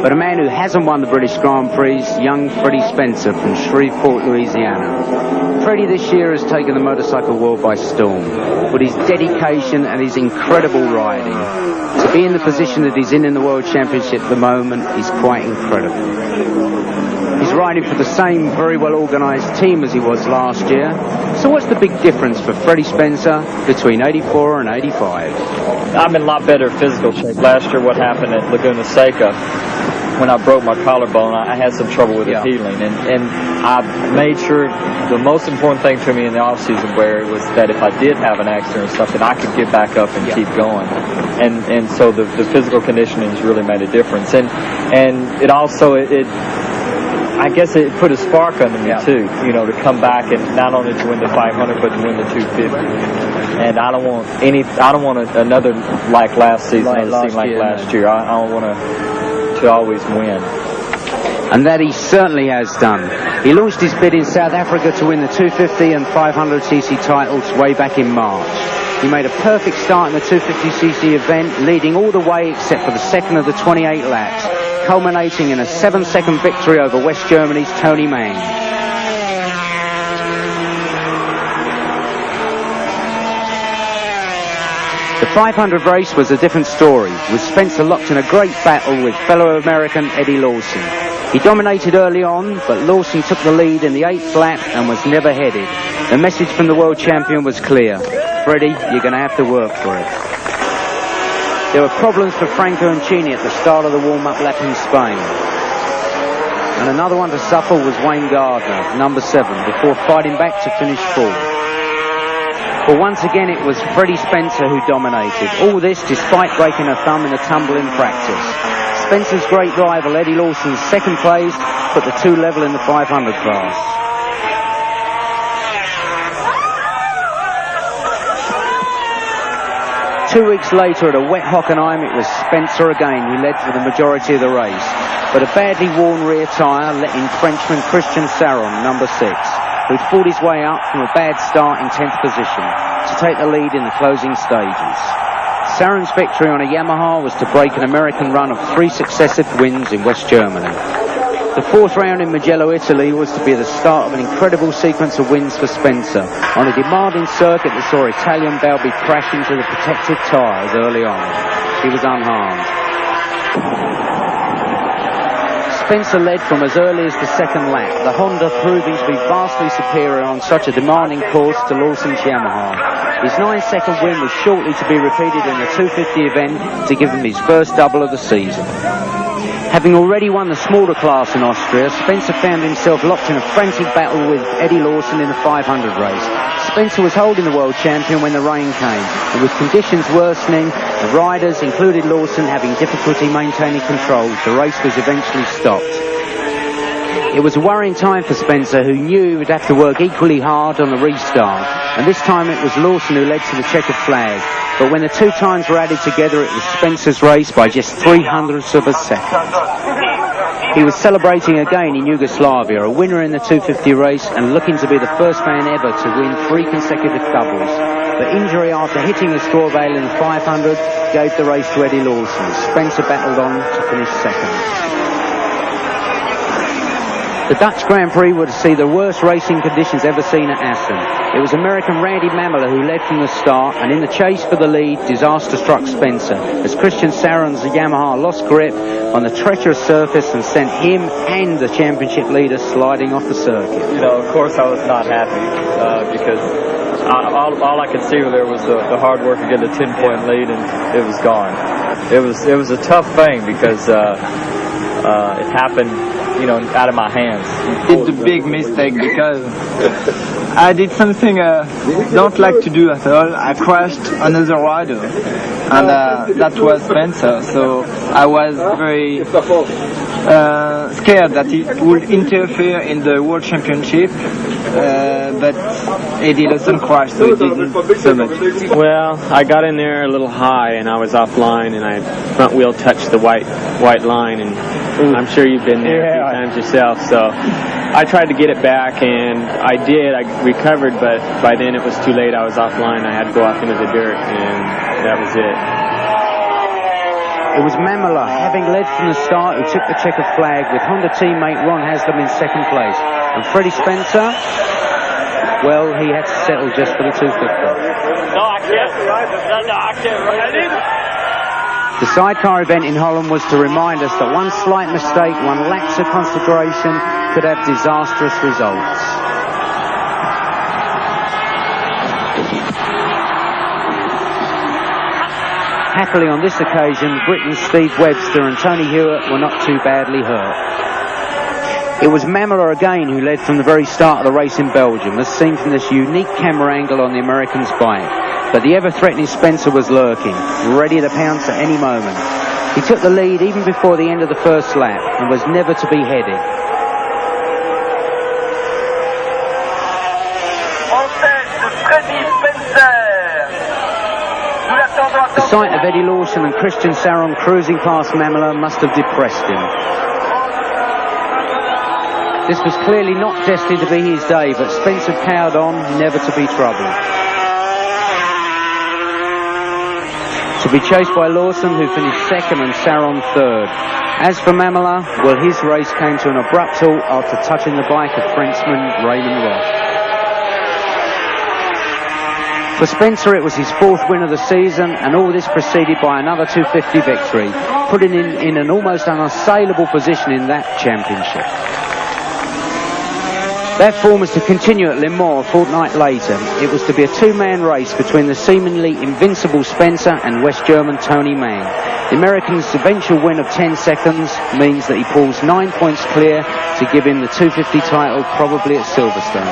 But a man who hasn't won the British Grand Prix is young Freddie Spencer from Shreveport, Louisiana. Freddie this year has taken the motorcycle world by storm. With his dedication and his incredible riding, to be in the position that he's in the World Championship at the moment is quite incredible. He's riding for the same very well organised team as he was last year. So what's the big difference for Freddie Spencer between 84 and 85? I'm in a lot better physical shape. Last year what happened at Laguna Seca, when I broke my collarbone, I had some trouble with it healing. And I made sure the most important thing to me in the off-season, Barry, was that if I did have an accident or something, I could get back up and keep going. And so the physical conditioning has really made a difference. And it also, I guess it put a spark under me too, you know, to come back and not only to win the 500 but to win the 250. And I don't want another like last season, another season like last year. I don't want to always win. And that he certainly has done. He launched his bid in South Africa to win the 250 and 500cc titles way back in March. He made a perfect start in the 250cc event, leading all the way except for the second of the 28 laps, culminating in a 7-second victory over West Germany's Tony Mang. The 500 race was a different story, with Spencer locked in a great battle with fellow American Eddie Lawson. He dominated early on, but Lawson took the lead in the 8th lap and was never headed. The message from the world champion was clear. Freddie, you're going to have to work for it. There were problems for Franco and Chini at the start of the warm-up lap in Spain. And another one to suffer was Wayne Gardner, number 7, before fighting back to finish 4th. But once again it was Freddie Spencer who dominated. All this despite breaking a thumb in a tumble in practice. Spencer's great rival Eddie Lawson's second place put the two level in the 500 class. Two weeks later at a wet Hockenheim, it was Spencer again who led for the majority of the race. But a badly worn rear tyre let in Frenchman Christian Saron, number 6, who'd fought his way up from a bad start in 10th position to take the lead in the closing stages. Saron's victory on a Yamaha was to break an American run of 3 successive wins in West Germany. The 4th round in Mugello, Italy was to be the start of an incredible sequence of wins for Spencer on a demanding circuit that saw Italian Balbi crash into the protective tyres early on. He was unharmed. Spencer led from as early as the 2nd lap, the Honda proving to be vastly superior on such a demanding course to Lawson's Yamaha. His 9-second win was shortly to be repeated in the 250 event to give him his first double of the season. Having already won the smaller class in Austria, Spencer found himself locked in a frantic battle with Eddie Lawson in the 500 race. Spencer was holding the world champion when the rain came, and with conditions worsening, the riders, including Lawson, having difficulty maintaining control, the race was eventually stopped. It was a worrying time for Spencer, who knew he would have to work equally hard on the restart, and this time it was Lawson who led to the checkered flag. But when the two times were added together, it was Spencer's race by just 0.03 of a second. He was celebrating again in Yugoslavia, a winner in the 250 race and looking to be the first man ever to win 3 consecutive doubles. But injury after hitting the straw bale in the 500 gave the race to Eddie Lawson. Spencer battled on to finish second. The Dutch Grand Prix would see the worst racing conditions ever seen at Assen. It was American Randy Mamela who led from the start, and in the chase for the lead, disaster struck Spencer as Christian Saron's Yamaha lost grip on the treacherous surface and sent him and the championship leader sliding off the circuit. You know, of course I was not happy because all I could see there was the hard work to get a 10-point lead, and it was gone. It was a tough thing because it happened, you know, out of my hands. It's a big mistake because I did something I don't like to do at all. I crashed another rider, and that was Spencer. So I was very scared that it would interfere in the World Championship, but Eddie Lawson crashed, so it didn't so much. Well, I got in there a little high, and I was offline, and I front wheel touched the white line, and I'm sure you've been there a few times yourself, so I tried to get it back, and I did. I recovered, but by then it was too late. I was offline. I had to go off into the dirt, and that was it. It was Mamela, having led from the start, who took the checkered flag with Honda teammate Ron Haslam in second place. And Freddie Spencer, well, he had to settle just for the 250. No, I can't. No, I can't ride it. The sidecar event in Holland was to remind us that one slight mistake, one lapse of concentration could have disastrous results. Happily on this occasion, Britain's Steve Webster and Tony Hewitt were not too badly hurt. It was Mamela again who led from the very start of the race in Belgium, as seen from this unique camera angle on the American's bike. But the ever-threatening Spencer was lurking, ready to pounce at any moment. He took the lead even before the end of the first lap and was never to be headed. Freddie Spencer. The sight of Eddie Lawson and Christian Saron cruising past Mamela must have depressed him. This was clearly not destined to be his day, but Spencer powered on, never to be troubled. To be chased by Lawson, who finished second, and Saron third. As for Mamela, well, his race came to an abrupt halt after touching the bike of Frenchman Raymond Ross. For Spencer, it was his fourth win of the season, and all this preceded by another 250 victory, putting him in an almost unassailable position in that championship. That form was to continue at Le Mans a fortnight later. It was to be a two-man race between the seemingly invincible Spencer and West German Tony Mann. The American's eventual win of 10 seconds means that he pulls 9 points clear to give him the 250 title, probably at Silverstone.